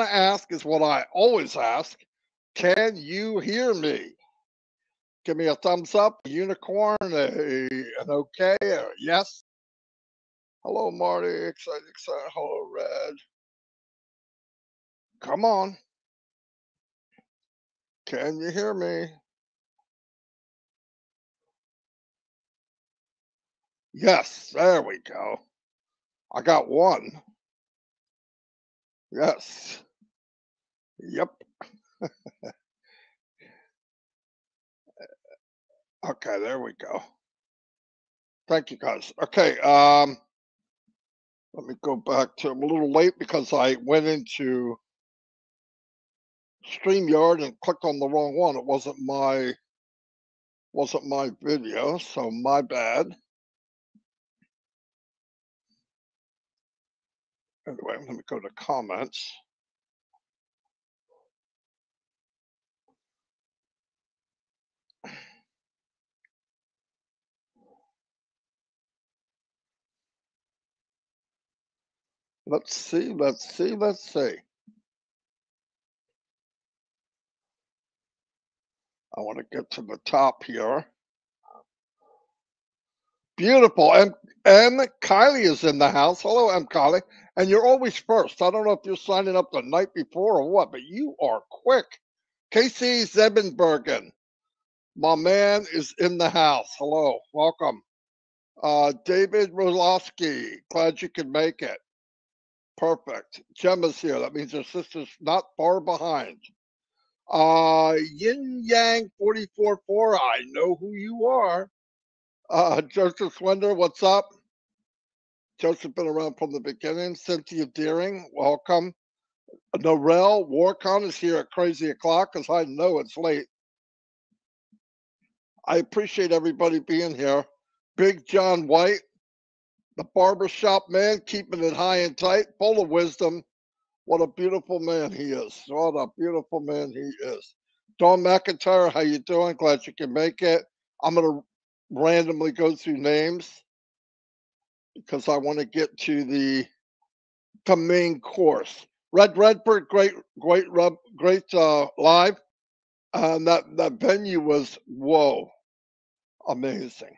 want to ask is what I always ask. Can you hear me? Give me a thumbs up, a unicorn, an okay, a yes. Hello, Marty. Excited, excited. Hello, Red. Come on. Can you hear me? Yes, there we go. I got one. Yes. Yep. Okay, there we go. Thank you, guys. Okay, let me go back to. I'm a little late because I went into StreamYard and clicked on the wrong one. It wasn't my video, so my bad. Anyway, let me go to comments. Let's see. I want to get to the top here. Beautiful. M. Kylie is in the house. Hello, M. Kylie. And you're always first. I don't know if you're signing up the night before or what, but you are quick. Casey Zebenbergen, my man, is in the house. Hello, welcome. David Roloski, glad you could make it. Perfect. Gemma's here. That means your sister's not far behind. Yin Yang 44.4, I know who you are. Joseph Swender, what's up? Joseph been around from the beginning. Cynthia Deering, welcome. Norel Warcon is here at crazy o'clock because I know it's late. I appreciate everybody being here. Big John White, the barbershop man, keeping it high and tight, full of wisdom. What a beautiful man he is. What a beautiful man he is. Dawn McIntyre, how you doing? Glad you can make it. I'm going to randomly go through names because I want to get to the main course. Red Redbird, great live. That venue was, whoa, amazing.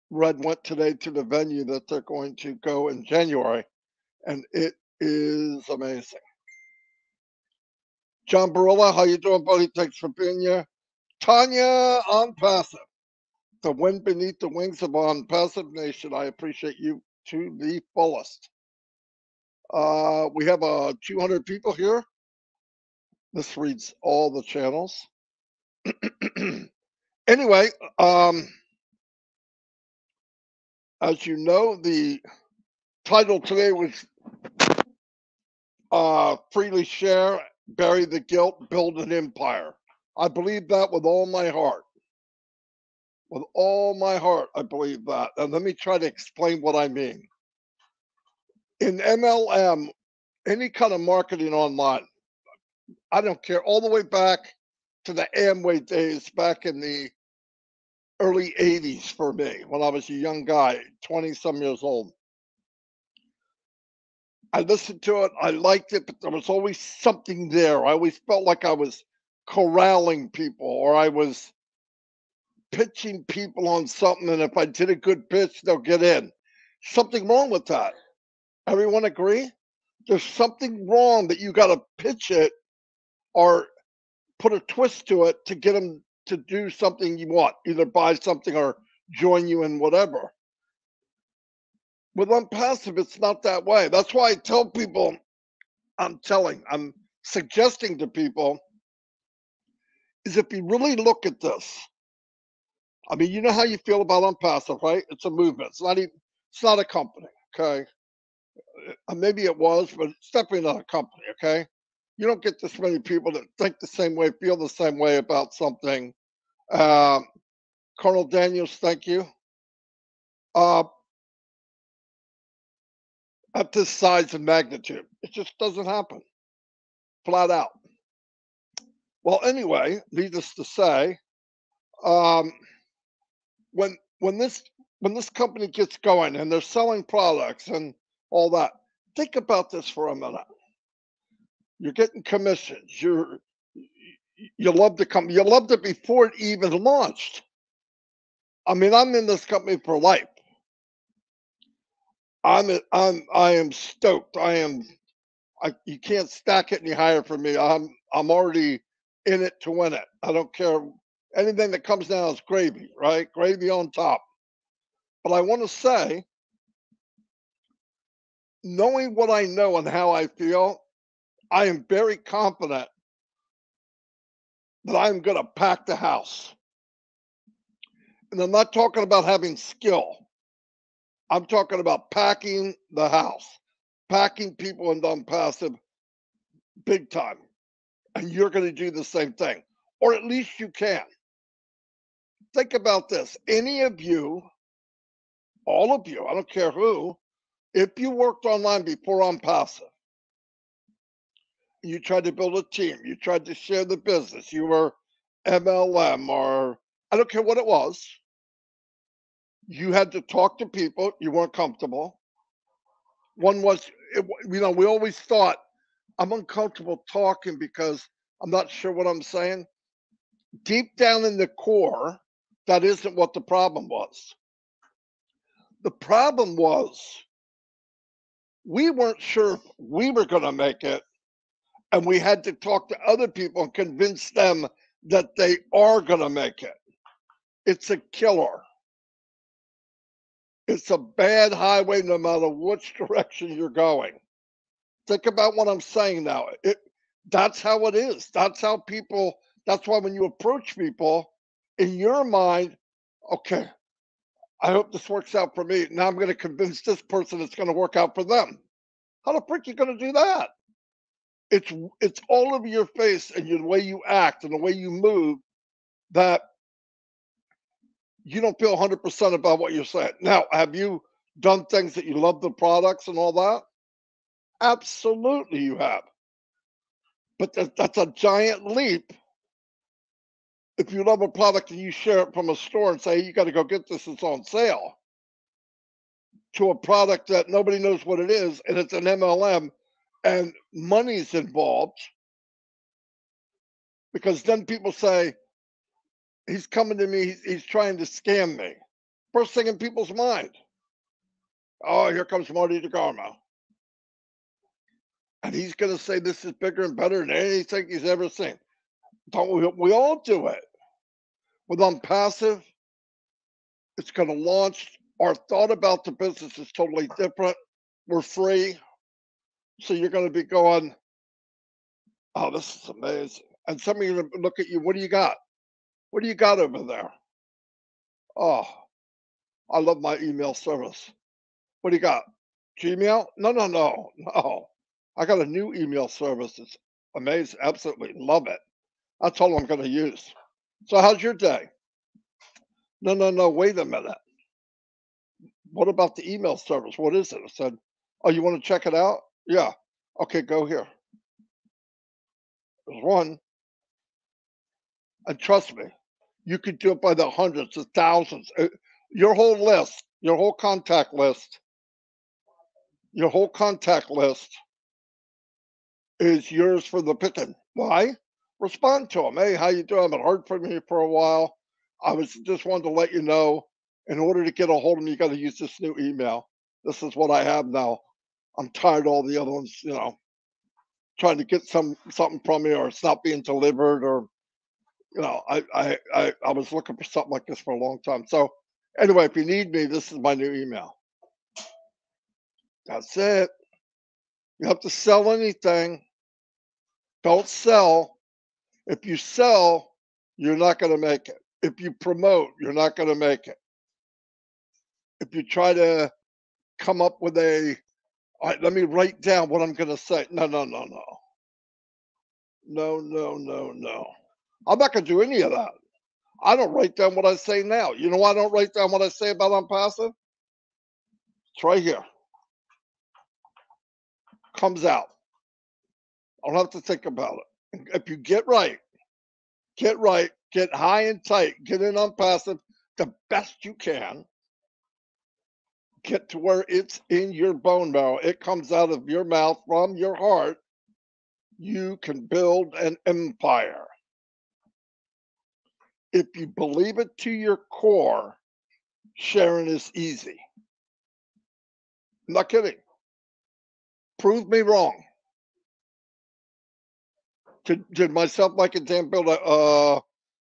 Red went today to the venue that they're going to go in January, and it is amazing. John Barilla, how you doing, buddy? Thanks for being here. Tanya ONPASSIVE, the wind beneath the wings of ONPASSIVE Nation. I appreciate you to the fullest. We have 200 people here. This reads all the channels. Anyway, as you know, the title today was Freely Share, Bury the Guilt, Build an Empire. I believe that with all my heart. With all my heart, I believe that. And let me try to explain what I mean. In MLM, any kind of marketing online, I don't care, all the way back to the Amway days back in the early 80s for me, when I was a young guy, 20-some years old. I listened to it, I liked it, but there was always something there. I always felt like I was corralling people, or I was pitching people on something, and if I did a good pitch, they'll get in. Something wrong with that. Everyone agree? There's something wrong that you got to pitch it or put a twist to it to get them to do something you want, either buy something or join you in whatever. With ONPASSIVE, it's not that way. That's why I tell people, I'm suggesting to people, is if you really look at this, I mean, you know how you feel about ONPASSIVE, right? It's a movement. It's not a company, okay? Maybe it was, but it's definitely not a company, okay? You don't get this many people that think the same way, feel the same way about something. Colonel Daniels, thank you. At this size and magnitude, it just doesn't happen, flat out. Well, anyway, needless to say, when this company gets going and they're selling products and all that, think about this for a minute. You're getting commissions. You love the company. You loved it before it even launched. I mean, I'm in this company for life. I am stoked. You can't stack it any higher for me. I'm already in it to win it. I don't care. Anything that comes now is gravy, right? Gravy on top. But I want to say, knowing what I know and how I feel, I am very confident that I'm going to pack the house. And I'm not talking about having skill. I'm talking about packing the house, packing people into ONPASSIVE big time. And you're going to do the same thing, or at least you can. Think about this. Any of you, all of you, I don't care who, if you worked online before ONPASSIVE, you tried to build a team, you tried to share the business, you were MLM, or I don't care what it was, you had to talk to people, you weren't comfortable. One was, we always thought, I'm uncomfortable talking because I'm not sure what I'm saying. Deep down in the core, that isn't what the problem was. The problem was we weren't sure if we were going to make it, and we had to talk to other people and convince them that they are going to make it. It's a killer. It's a bad highway no matter which direction you're going. Think about what I'm saying now. That's how it is. That's how people, that's why when you approach people, in your mind, okay, I hope this works out for me. Now I'm going to convince this person it's going to work out for them. How the frick are you going to do that? It's all over your face and the way you act and the way you move that you don't feel 100% about what you're saying. Now, have you done things that you love the products and all that? Absolutely, you have. But that's a giant leap. If you love a product and you share it from a store and say, hey, you got to go get this, it's on sale, to a product that nobody knows what it is and it's an MLM and money's involved, because then people say, he's coming to me, he's trying to scam me. First thing in people's mind, oh, here comes Marty DeGarmo. And he's going to say this is bigger and better than anything he's ever seen. Don't we all do it? With ONPASSIVE, it's going to launch. Our thought about the business is totally different. We're free. So you're going to be going, oh, this is amazing. And some of you are going to look at you, what do you got? What do you got over there? Oh, I love my email service. What do you got? Gmail? No. I got a new email service. It's amazing. Absolutely love it. That's all I'm going to use. So how's your day? No. Wait a minute. What about the email service? What is it? I said, oh, you want to check it out? Yeah. Okay, go here. There's one. And trust me, you could do it by the hundreds of thousands. Your whole list, your whole contact list is yours for the picking. Why? Respond to them. Hey, how you doing? I haven't heard from you for a while. I was just wanted to let you know, in order to get a hold of me, you got to use this new email. This is what I have now. I'm tired of all the other ones, trying to get something from me, or it's not being delivered, or I was looking for something like this for a long time. So anyway, if you need me, this is my new email. That's it. You have to sell anything. Don't sell. If you sell, you're not going to make it. If you promote, you're not going to make it. If you try to come up with all right, let me write down what I'm going to say. No. I'm not going to do any of that. I don't write down what I say now. You know why I don't write down what I say about ONPASSIVE? It's right here. Comes out. I don't have to think about it. If you get right, get high and tight, get in ONPASSIVE the best you can, get to where it's in your bone marrow. It comes out of your mouth from your heart. you can build an empire. If you believe it to your core, sharing is easy. I'm not kidding. Prove me wrong. Did myself, Mike, and Dan build a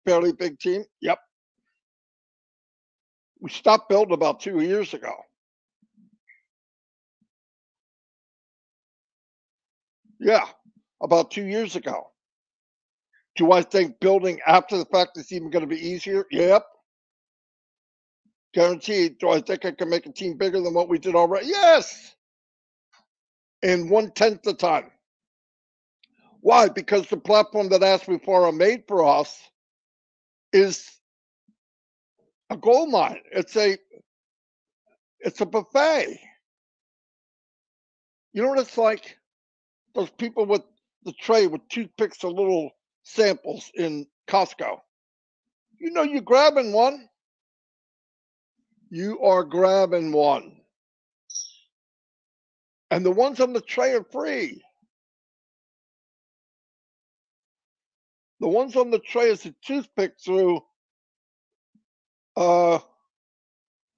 fairly big team? Yep. We stopped building about 2 years ago. Yeah, about 2 years ago. Do I think building after the fact is even going to be easier? Yep. Guaranteed. Do I think I can make a team bigger than what we did already? Yes. In 1/10 the time. Why? Because the platform that Ask Before I made for us is a gold mine. It's a buffet. You know what it's like? Those people with the tray with toothpicks and little samples in Costco. You know you're grabbing one. You are grabbing one. And the ones on the tray are free. The ones on the tray is a toothpick through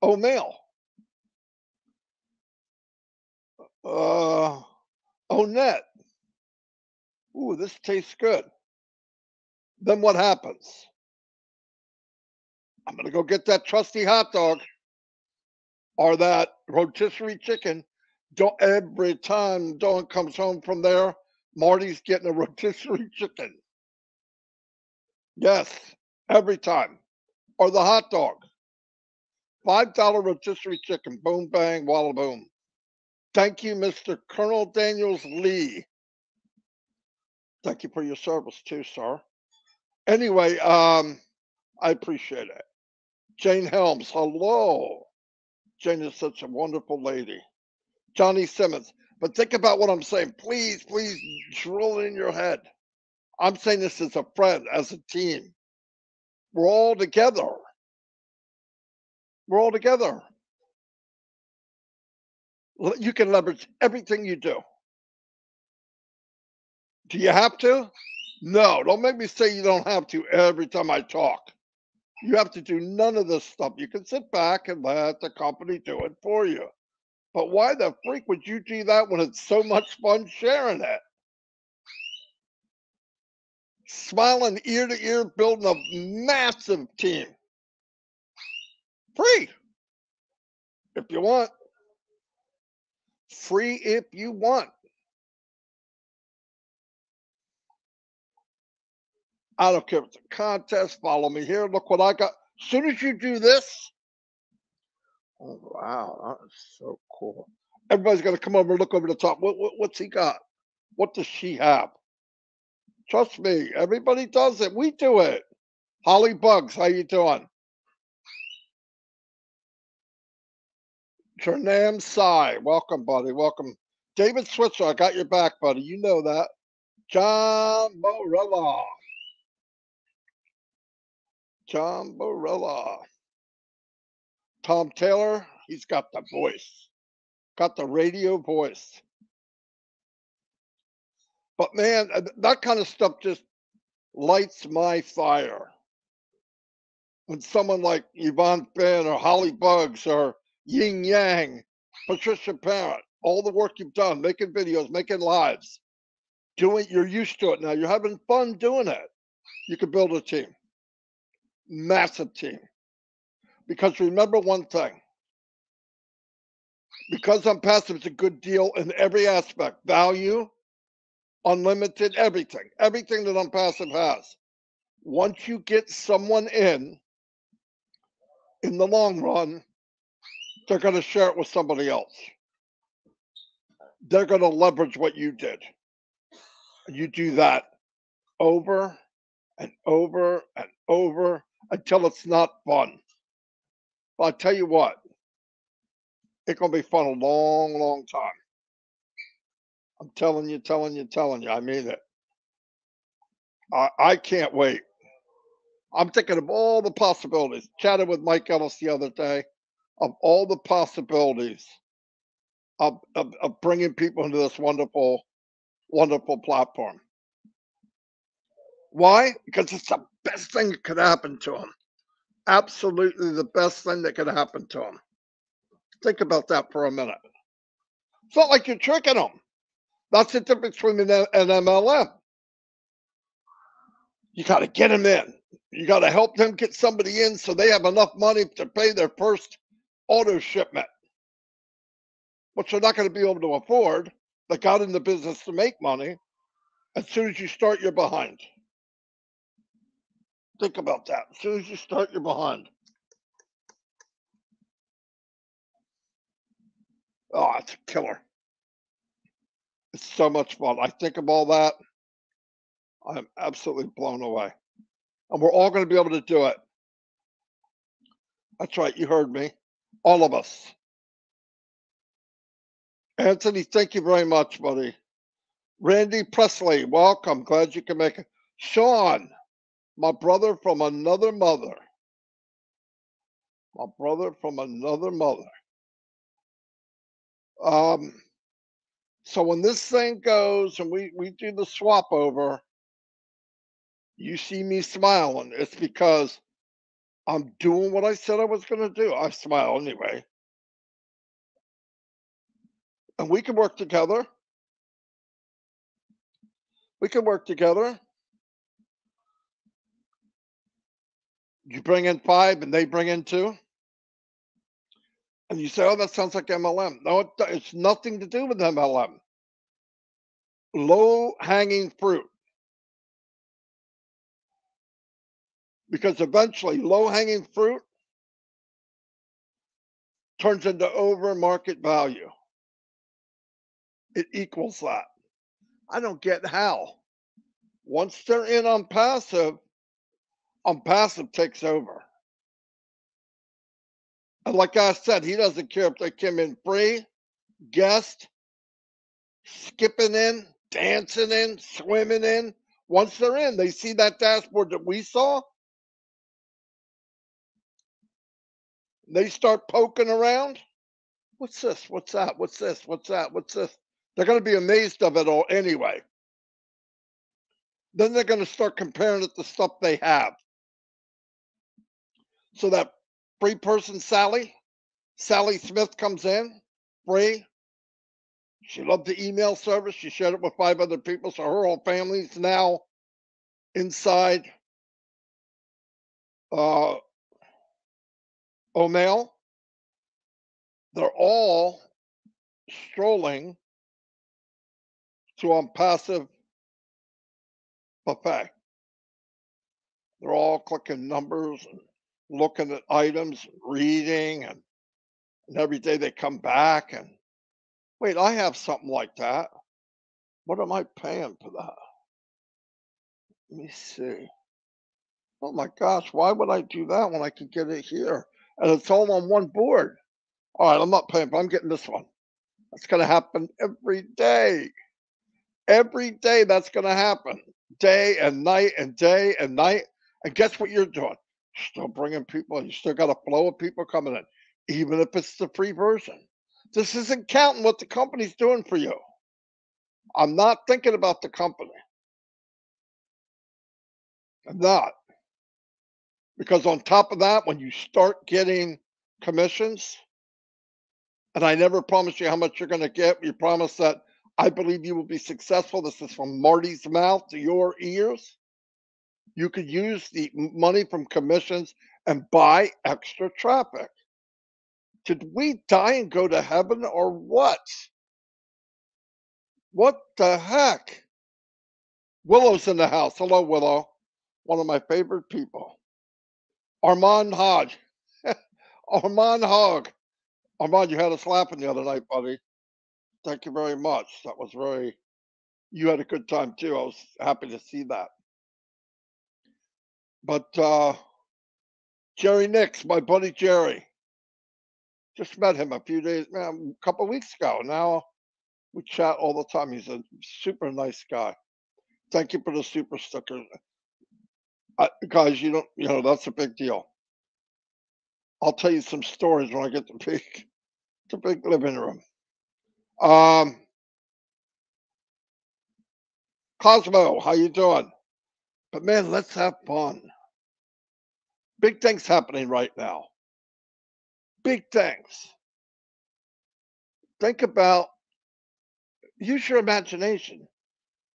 O'Mail. O'Net. Ooh, this tastes good. Then what happens? I'm going to go get that trusty hot dog or that rotisserie chicken. Every time Dawn comes home from there, Marty's getting a rotisserie chicken. Yes, every time. Or the hot dog. $5 rotisserie chicken. Boom, bang, walla boom. Thank you, Mr. Colonel Daniels Lee. Thank you for your service too, sir. Anyway, I appreciate it. Jane Helms, hello. Jane is such a wonderful lady. Johnny Simmons. But think about what I'm saying. Please, please drill it in your head. I'm saying this as a friend, as a team. We're all together. We're all together. You can leverage everything you do. Do you have to? No, don't make me say you don't have to every time I talk. You have to do none of this stuff. You can sit back and let the company do it for you. But why the freak would you do that when it's so much fun sharing it? Smiling ear to ear, building a massive team. Free if you want. Free if you want. I don't care if it's a contest. Follow me here. Look what I got. As soon as you do this, oh wow, that is so cool. Everybody's gonna come over and look over the top. What's he got? What does she have? Trust me, everybody does it. We do it. Holly Bugs, how you doing? Ternam Sai, welcome, buddy. Welcome. David Switzer, I got your back, buddy. You know that. John Borella. John Borella. Tom Taylor, he's got the voice. Got the radio voice. But man, that kind of stuff just lights my fire. When someone like Yvonne Finn or Holly Bugs or Ying Yang, Patricia Parent, all the work you've done, making videos, making lives, you're used to it now. You're having fun doing it. You can build a team, massive team. Because remember one thing, because ONPASSIVE is a good deal in every aspect, value, unlimited, everything that ONPASSIVE has. Once you get someone in the long run, they're going to share it with somebody else. They're going to leverage what you did. You do that over and over and over until it's not fun. But I'll tell you what, it's going to be fun a long, long time. I'm telling you. I mean it. I can't wait. I'm thinking of all the possibilities. Chatted with Mike Ellis the other day of all the possibilities of bringing people into this wonderful wonderful platform. Why? Because it's the best thing that could happen to them. Absolutely the best thing that could happen to them. Think about that for a minute. It's not like you're tricking them. That's the difference between an MLM. You got to get them in. You got to help them get somebody in so they have enough money to pay their first auto shipment, which they're not going to be able to afford. They got in the business to make money. As soon as you start, you're behind. Think about that. As soon as you start, you're behind. Oh, it's a killer. It's so much fun. I think of all that. I'm absolutely blown away. And we're all going to be able to do it. That's right. You heard me. All of us. Anthony, thank you very much, buddy. Randy Presley, welcome. Glad you can make it. Sean, my brother from another mother. My brother from another mother. So when this thing goes and we do the swap over, you see me smiling. It's because I'm doing what I said I was going to do. I smile anyway. And we can work together. We can work together. You bring in 5 and they bring in 2. And you say, oh, that sounds like MLM. No, it's nothing to do with MLM. Low hanging fruit. Because eventually, low hanging fruit turns into over market value. It equals that. I don't get how. Once they're in on passive takes over. And like I said, he doesn't care if they come in free, guest, skipping in, dancing in, swimming in. Once they're in, they see that dashboard that we saw. They start poking around. What's this? What's that? What's this? What's that? What's this? They're going to be amazed of it all anyway. Then they're going to start comparing it to stuff they have. So that free person, Sally Smith comes in, free. She loved the email service. She shared it with 5 other people. So her whole family's now inside O'Mail. They're all strolling to ONPASSIVE buffet. They're all clicking numbers and looking at items, and reading, and every day they come back and wait, I have something like that. What am I paying for that? Let me see. Oh my gosh, why would I do that when I could get it here? And it's all on one board. All right, I'm not paying, but I'm getting this one. That's going to happen every day. Every day that's going to happen. Day and night and day and night. And guess what you're doing? Still bringing people in. You still got a flow of people coming in, even if it's the free version. This isn't counting what the company's doing for you. I'm not thinking about the company. I'm not. Because on top of that, when you start getting commissions, and I never promise you how much you're going to get, you promise that I believe you will be successful. This is from Marty's mouth to your ears. You could use the money from commissions and buy extra traffic. Did we die and go to heaven or what? What the heck? Willow's in the house. Hello, Willow. One of my favorite people. Armand Hodge. Armand Hogg. Armand, you had us laughing the other night, buddy. Thank you very much. That was very, you had a good time too. I was happy to see that. But Jerry Nix, my buddy Jerry, just met him a few days, man, a couple of weeks ago. Now we chat all the time. He's a super nice guy. Thank you for the super sticker. Guys, that's a big deal. I'll tell you some stories when I get the big living room. Um, Cosmo, how you doing? But man, let's have fun. Big things happening right now. Big things. Think about, use your imagination.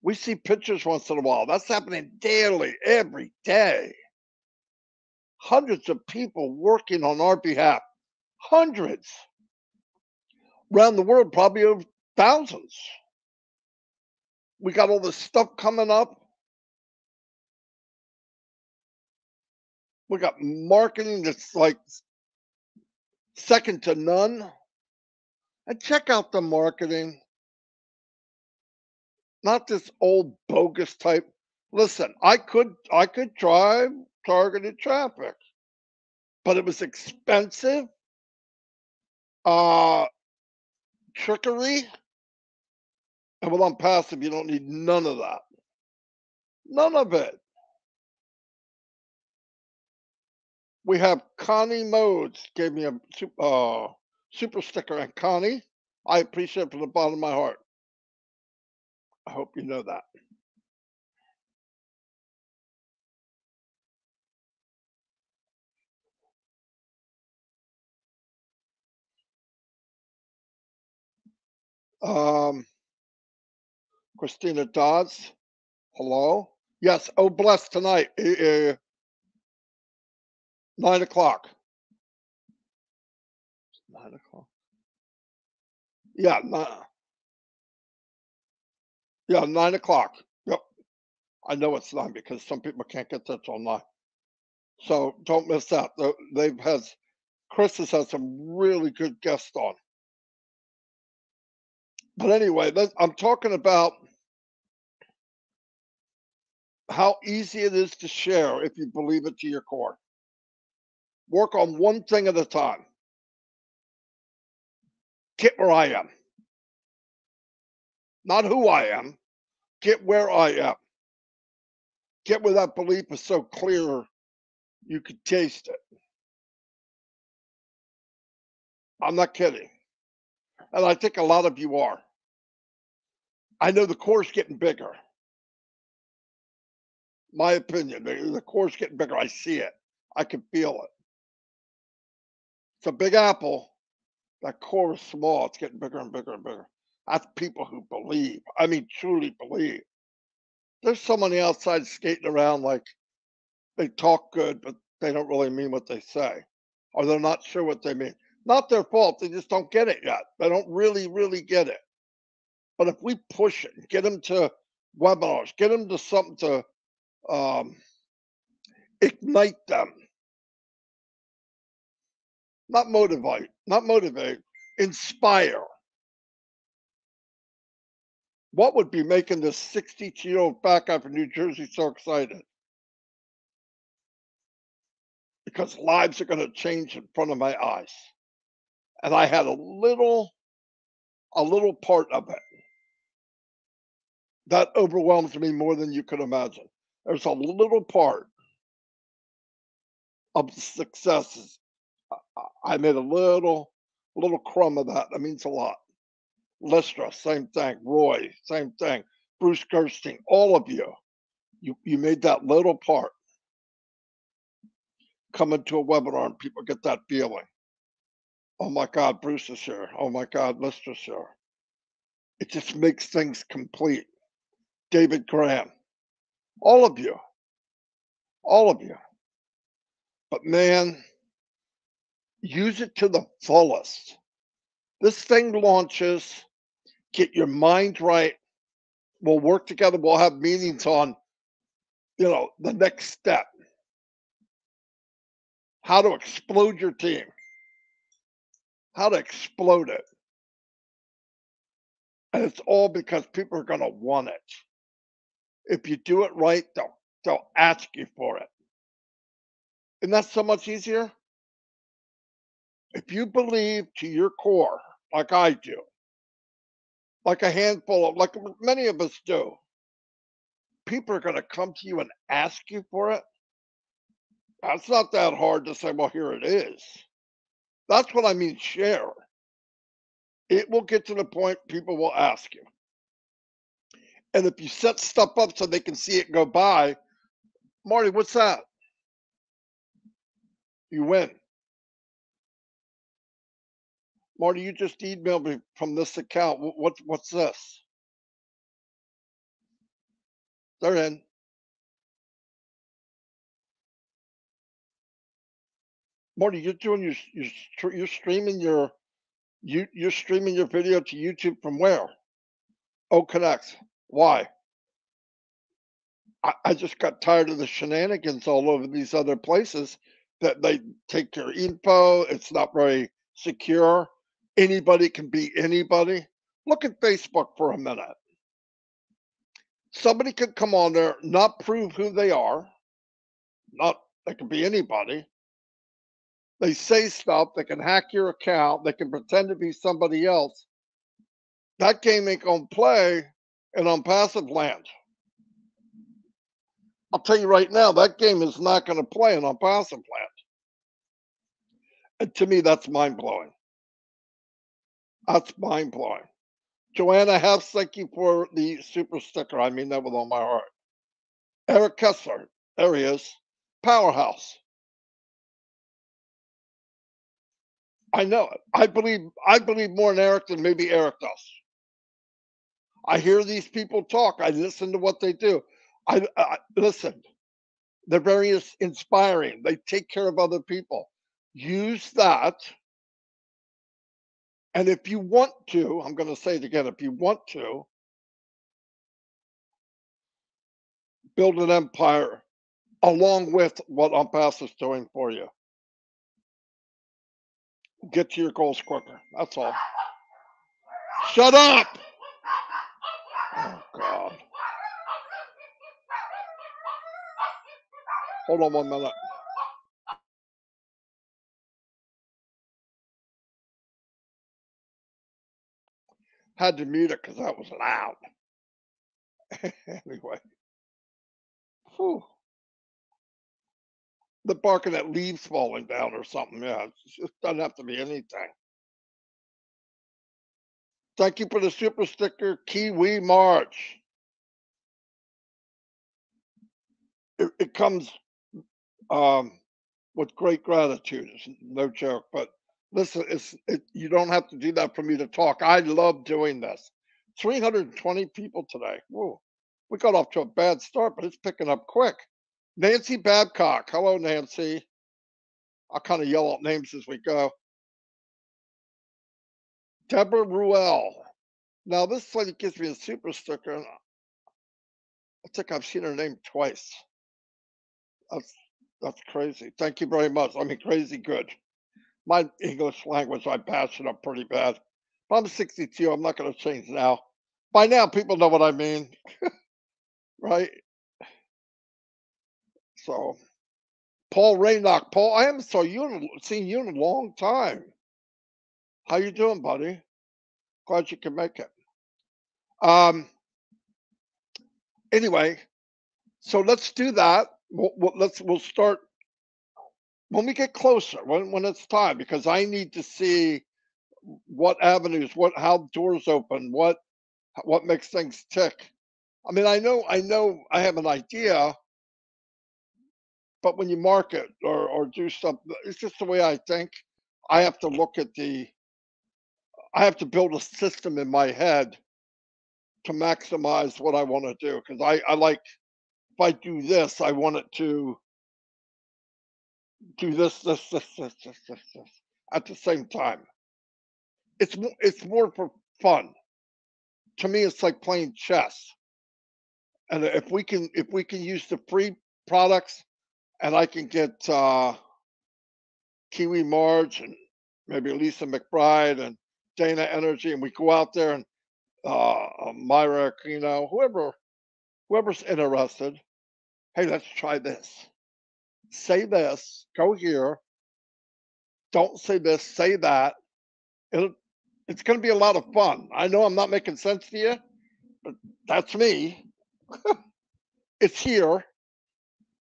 We see pictures once in a while. That's happening daily, every day. Hundreds of people working on our behalf. Hundreds around the world, probably over thousands. We got all this stuff coming up. We got marketing that's like second to none. And check out the marketing, not this old bogus type. Listen, I could drive targeted traffic, but it was expensive, uh trickery, and with ONPASSIVE, you don't need none of that. None of it. We have Connie Modes gave me a super sticker, and Connie, I appreciate it from the bottom of my heart. I hope you know that. Um, Christina Dodds, hello. Yes, oh bless tonight, 9 o'clock. 9 o'clock. Yeah, yeah, 9 o'clock. Yep, I know it's nine because some people can't get that till nine. So don't miss that. They've had Chris has had some really good guests on. But anyway, I'm talking about how easy it is to share if you believe it to your core. Work on one thing at a time. Get where I am, not who I am. Get where I am. Get where that belief is so clear you could taste it. I'm not kidding. And I think a lot of you are. I know the core's getting bigger. My opinion, the core's getting bigger. I see it. I can feel it. It's a big apple. That core is small. It's getting bigger and bigger and bigger. That's people who believe. I mean, truly believe. There's so many outside skating around like they talk good, but they don't really mean what they say, or they're not sure what they mean. Not their fault. They just don't get it yet. They don't really get it. But if we push it, get them to webinars, get them to something to um, ignite them, not motivate, inspire. What would be making this 62-year-old fat guy from New Jersey so excited? Because lives are going to change in front of my eyes. And I had a little part of it that overwhelms me more than you could imagine. There's a little part of the successes. I made a little crumb of that. That means a lot. Listra, same thing. Roy, same thing. Bruce Gerstein, all of you. You made that little part come into a webinar and people get that feeling. Oh my God, Bruce is here. Oh my God, Listra's here. It just makes things complete. David Graham, all of you, all of you. But man, use it to the fullest. This thing launches, get your mind right. We'll work together. We'll have meetings on, the next step, how to explode your team, how to explode it. And it's all because people are going to want it. If you do it right, they'll ask you for it. Isn't that so much easier? If you believe to your core, like I do, like a handful of, like many of us do, people are going to come to you and ask you for it. That's not that hard to say, well, here it is. That's what I mean, share. It will get to the point people will ask you. And if you set stuff up so they can see it go by, Marty, what's that? You win. Marty, you just emailed me from this account. What's this? They're in. Marty, you're doing you're streaming you're streaming your video to YouTube from where? Oh, connect. Why? I just got tired of the shenanigans all over these other places that they take your info. It's not very secure. Anybody can be anybody. Look at Facebook for a minute. Somebody could come on there, not prove who they are. Not they can be anybody. They say stuff. They can hack your account. They can pretend to be somebody else. That game ain't gonna play in ONPASSIVE land. I'll tell you right now, that game is not going to play in ONPASSIVE land. And to me, that's mind blowing. That's mind blowing. Joanna Hess, thank you for the super sticker. I mean that with all my heart. Eric Kessler, there he is. Powerhouse. I know it. I believe more in Eric than maybe Eric does. I hear these people talk. I listen to what they do. I listen. They're very inspiring. They take care of other people. Use that. And if you want to, I'm going to say it again, if you want to build an empire along with what ONPASSIVE is doing for you, get to your goals quicker. That's all. Shut up! Oh, God. Hold on 1 minute. Had to mute it because that was loud. Anyway. Whew. The barking at leaves falling down or something. Yeah, it just doesn't have to be anything. Thank you for the super sticker, Kiwi March. It comes with great gratitude. It's no joke. But listen, you don't have to do that for me to talk. I love doing this. 320 people today. Whoa. We got off to a bad start, but it's picking up quick. Nancy Babcock. Hello, Nancy. I'll kind of yell out names as we go. Deborah Ruel. Now, this lady gives me a super sticker, and I think I've seen her name twice. That's crazy. Thank you very much. I mean, crazy good. My English language, I bash it up pretty bad. If I'm 62, I'm not going to change now. By now, people know what I mean, right? So, Paul Raynock. Paul, I haven't seen you in a long time. How you doing, buddy? Glad you can make it. Anyway, so let's do that. We'll start when we get closer, when it's time, because I need to see what avenues, how doors open, what makes things tick. I mean, I know I have an idea, but when you market or do something, it's just the way I think. I have to look at I have to build a system in my head to maximize what I want to do. Because I like, if I do this, I want it to do this at the same time. It's more for fun. To me, it's like playing chess. And if we can use the free products, and I can get Kiwi Marge and maybe Lisa McBride and Dana Energy, and we go out there and Myra Aquino, whoever's interested. Hey, let's try this. Say this. Go here. Don't say this. Say that. It's going to be a lot of fun. I know I'm not making sense to you, but that's me. It's here,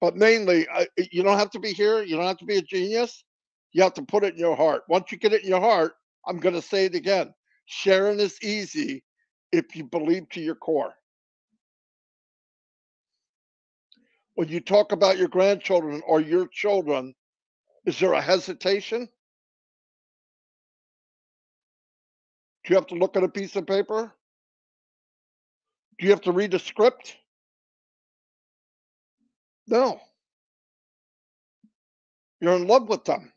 but mainly, you don't have to be here. You don't have to be a genius. You have to put it in your heart. Once you get it in your heart, I'm going to say it again. Sharing is easy if you believe to your core. When you talk about your grandchildren or your children, is there a hesitation? Do you have to look at a piece of paper? Do you have to read a script? No. You're in love with them,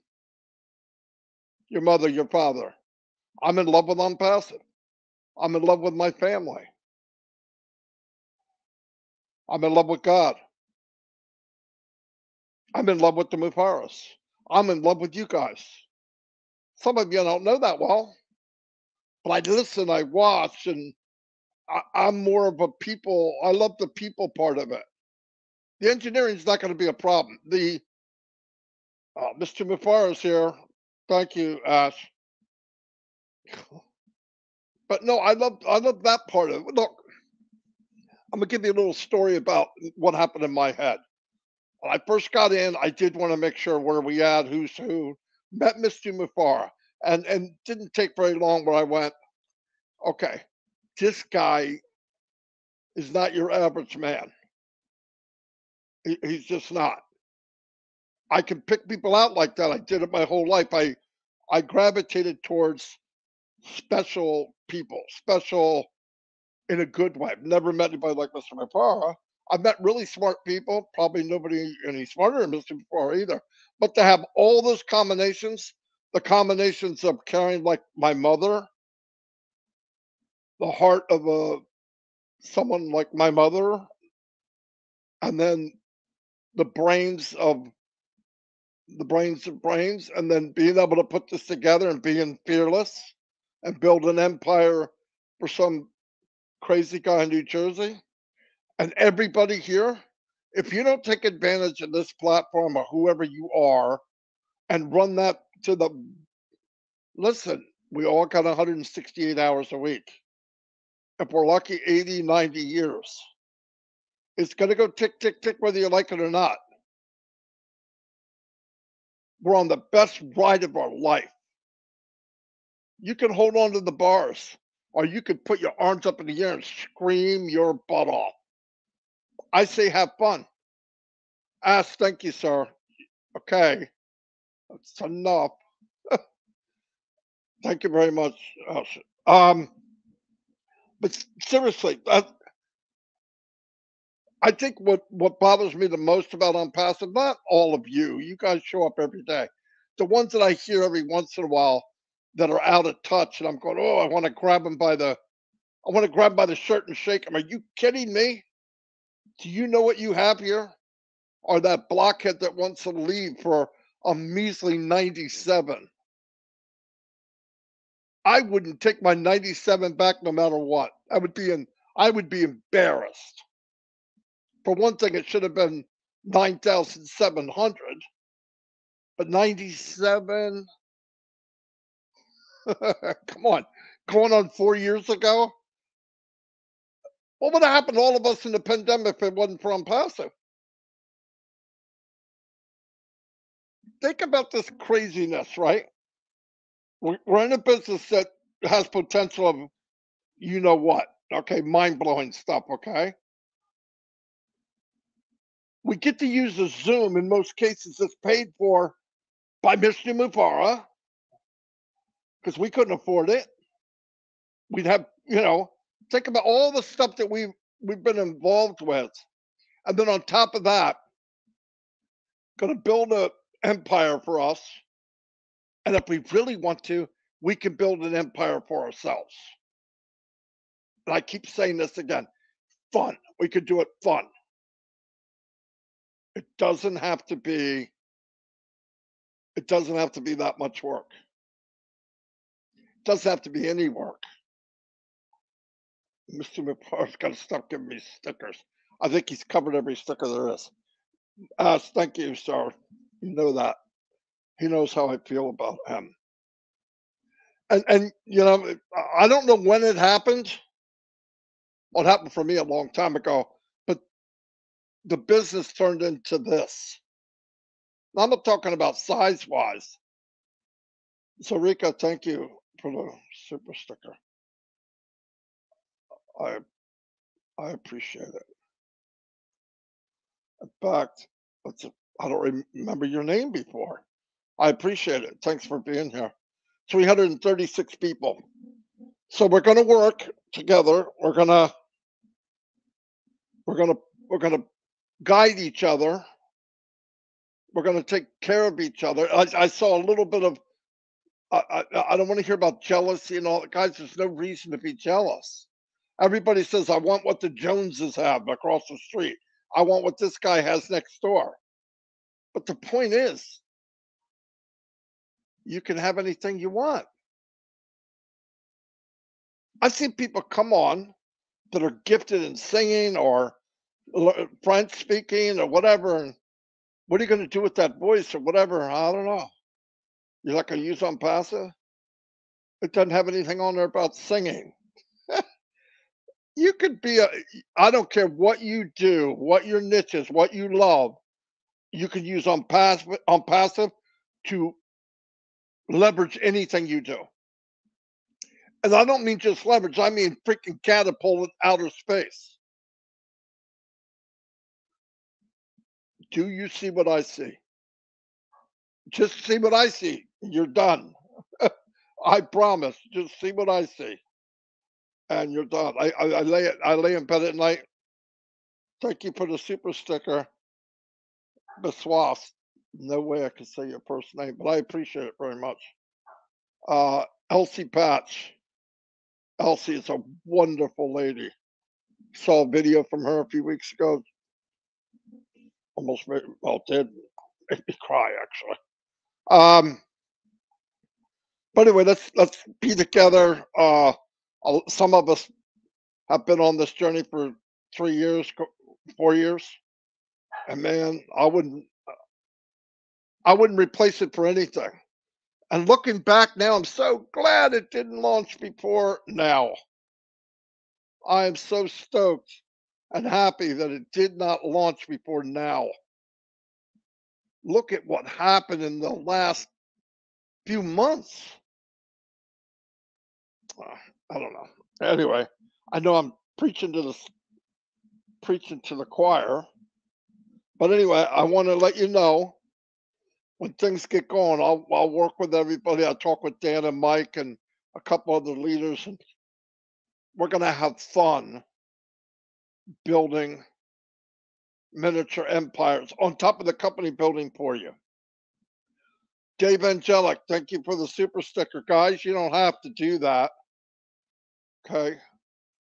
your mother, your father. I'm in love with ONPASSIVE. I'm in love with my family. I'm in love with God. I'm in love with the Mufaras. I'm in love with you guys. Some of you don't know that well, but I listen, I watch, and I'm more of a people. I love the people part of it. The engineering is not going to be a problem. The Mr. Mufaras here. Thank you, Ash. But no, I love that part of it. Look, I'm gonna give you a little story about what happened in my head. When I first got in, I did want to make sure where we at, who's who. Met Mr. Mufara, and didn't take very long where I went, okay, this guy is not your average man. He's just not. I can pick people out like that. I did it my whole life. I gravitated towards special people, special in a good way. I've never met anybody like Mr. Mufara. I've met really smart people, probably nobody any smarter than Mr. Mufara either. But to have all those combinations, the combinations of carrying like my mother, the heart of a someone like my mother, and then the brains of brains, and then being able to put this together and being fearless and build an empire for some crazy guy in New Jersey. And everybody here, if you don't take advantage of this platform or whoever you are and run that to the listen, we all got 168 hours a week. If we're lucky, 80, 90 years. It's going to go tick, tick, tick, whether you like it or not. We're on the best ride of our life. You can hold on to the bars, or you could put your arms up in the air and scream your butt off. I say have fun. Ask, thank you, sir. Okay, that's enough. Thank you very much. But seriously, I think what bothers me the most about Unpassive, not all of you, you guys show up every day. The ones that I hear every once in a while that are out of touch, and I'm going, oh, I want to grab by the shirt and shake them. Are you kidding me? Do you know what you have here? Or that blockhead that wants to leave for a measly 97? I wouldn't take my 97 back no matter what. I would be embarrassed. For one thing, it should have been 9,700, but 97, come on, going on 4 years ago. What would have happened to all of us in the pandemic if it wasn't for Unpassive? Think about this craziness, right? We're in a business that has potential of you know what, okay, mind blowing stuff, okay? We get to use a Zoom in most cases that's paid for by Mr. Mufara because we couldn't afford it. We'd have, think about all the stuff that we've been involved with. And then on top of that, gonna build a empire for us. And if we really want to, we can build an empire for ourselves. And I keep saying this again, fun. We could do it fun. It doesn't have to be it doesn't have to be that much work. It doesn't have to be any work. Mr. McPar's got to stop giving me stickers. I think he's covered every sticker there is. Thank you, sir. You know that. He knows how I feel about him. And I don't know when it happened. Well, it happened for me a long time ago, but the business turned into this. Now, I'm not talking about size wise. So, Rika, thank you for the super sticker. I I appreciate it. fact, that's a, I don't remember your name before. I appreciate it. Thanks for being here. 336 people. So we're going to work together. We're going to we're going to guide each other. We're going to take care of each other. I saw a little bit of I don't want to hear about jealousy and all that. Guys, there's no reason to be jealous. Everybody says, I want what the Joneses have across the street. I want what this guy has next door. But the point is, you can have anything you want. I've seen people come on that are gifted in singing or French speaking or whatever. And what are you going to do with that voice or whatever? I don't know. You're not going to use on passive? It doesn't have anything on there about singing. You could be I don't care what you do, what your niche is, what you love, you could use on passive to leverage anything you do. And I don't mean just leverage, I mean freaking catapult in outer space. Do you see what I see? Just see what I see. You're done. I promise. Just see what I see. And you're done. I lay in bed at night. Thank you for the super sticker. Biswas. No way I can say your first name, but I appreciate it very much. Elsie Patch. Elsie is a wonderful lady. Saw a video from her a few weeks ago. Almost made, well, did make me cry actually. Um, but anyway, let's be together. Some of us have been on this journey for 3 years, 4 years, and man, I wouldn't replace it for anything. And looking back now, I'm so glad it didn't launch before now. I am so stoked and happy that it did not launch before now. Look at what happened in the last few months. I don't know. Anyway, I know I'm preaching to the choir, but anyway, I want to let you know when things get going. I'll work with everybody. I'll talk with Dan and Mike and a couple other leaders, and we're gonna have fun building miniature empires on top of the company building for you. Dave Angelic, thank you for the super sticker. Guys, you don't have to do that. Okay.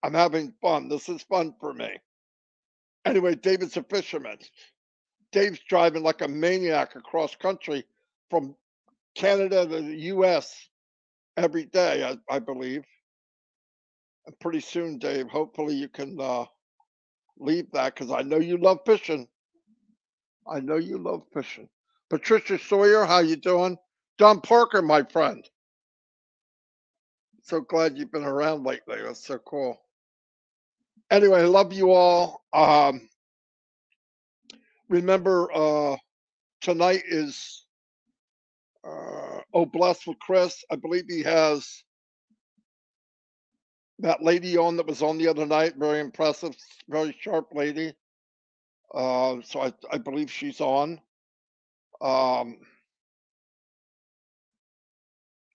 I'm having fun. This is fun for me. Anyway, David's a fisherman. Dave's driving like a maniac across country from Canada to the US every day, I believe. And pretty soon, Dave, hopefully you can leave that because I know you love fishing. I know you love fishing. Patricia Sawyer, how you doing? Don Parker, my friend. So glad you've been around lately. That's so cool. Anyway, I love you all. Remember, tonight is Oh Blessed with Chris. I believe he has that lady on that was on the other night. Very impressive, very sharp lady. So I believe she's on. Um,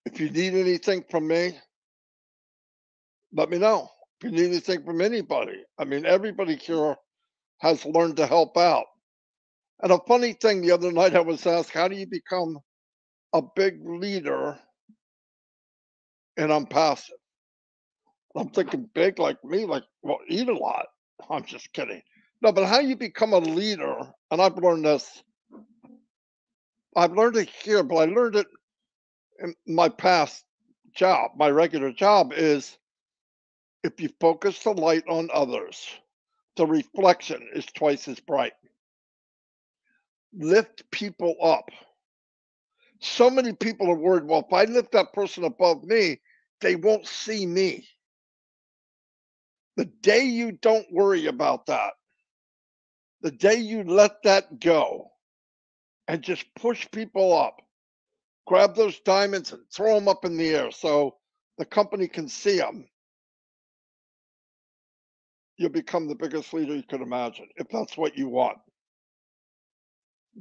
if you need anything from me, let me know. If you need anything from anybody, I mean, everybody here has learned to help out. And a funny thing, the other night I was asked, how do you become a big leader in Unpassive? I'm thinking big like me, like, well, eat a lot. I'm just kidding. No, but how you become a leader, and I've learned this. I've learned it here, but I learned it in my past job. My regular job is if you focus the light on others, the reflection is twice as bright. Lift people up. So many people are worried, well, if I lift that person above me, they won't see me. The day you don't worry about that, the day you let that go and just push people up, grab those diamonds and throw them up in the air so the company can see them, you'll become the biggest leader you could imagine if that's what you want.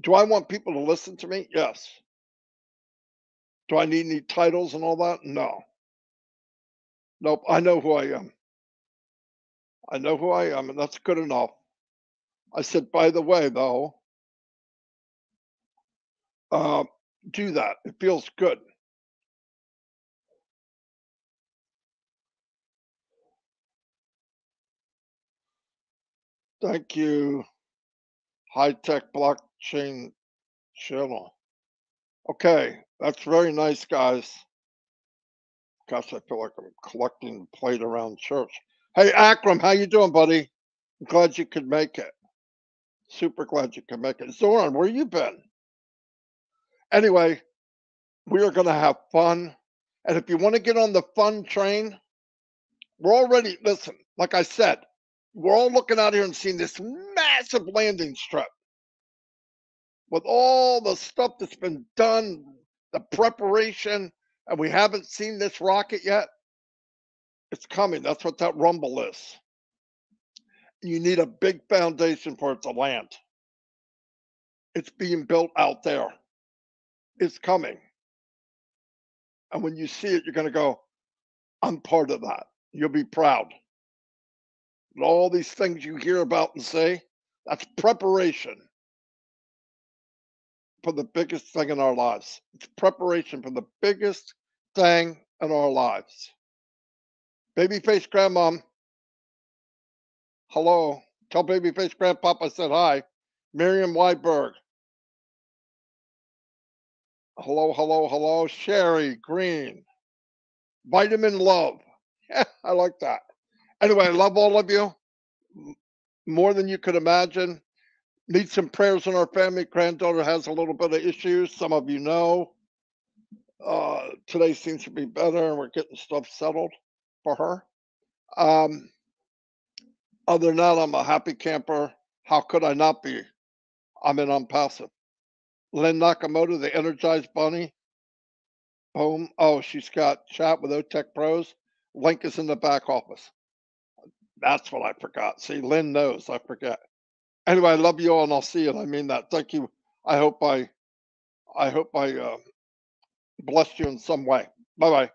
Do I want people to listen to me? Yes. Do I need any titles and all that? No. Nope. I know who I am. I know who I am, and that's good enough. I said, by the way, though, uh, do that. It feels good. Thank you, high tech blockchain channel. Okay, that's very nice, guys. Gosh, I feel like I'm collecting plate around church. Hey, Akram, how you doing, buddy? I'm glad you could make it. Super glad you could make it. Zoran, where you been? Anyway, we are going to have fun. And if you want to get on the fun train, we're already, listen, like I said, we're all looking out here and seeing this massive landing strip with all the stuff that's been done, the preparation, and we haven't seen this rocket yet. It's coming. That's what that rumble is. You need a big foundation for it to land. It's being built out there. It's coming. And when you see it, you're going to go, I'm part of that. You'll be proud. And all these things you hear about and say, that's preparation for the biggest thing in our lives. It's preparation for the biggest thing in our lives. Babyface grandmom, hello. Tell babyface grandpop I said hi. Miriam Weiberg, hello, hello, hello. Sherry Green, vitamin love. I like that. Anyway, I love all of you more than you could imagine. Need some prayers in our family. Granddaughter has a little bit of issues. Some of you know. Today seems to be better, and we're getting stuff settled for her. Um, Other than that, I'm a happy camper. How could I not be? I'm in ONPASSIVE. Lynn Nakamoto, the Energized Bunny. Boom. Oh, she's got chat with OTech Pros. Link is in the back office. That's what I forgot. See, Lynn knows I forget. Anyway, I love you all, and I'll see you. And I mean that. Thank you. I hope I blessed you in some way. Bye bye.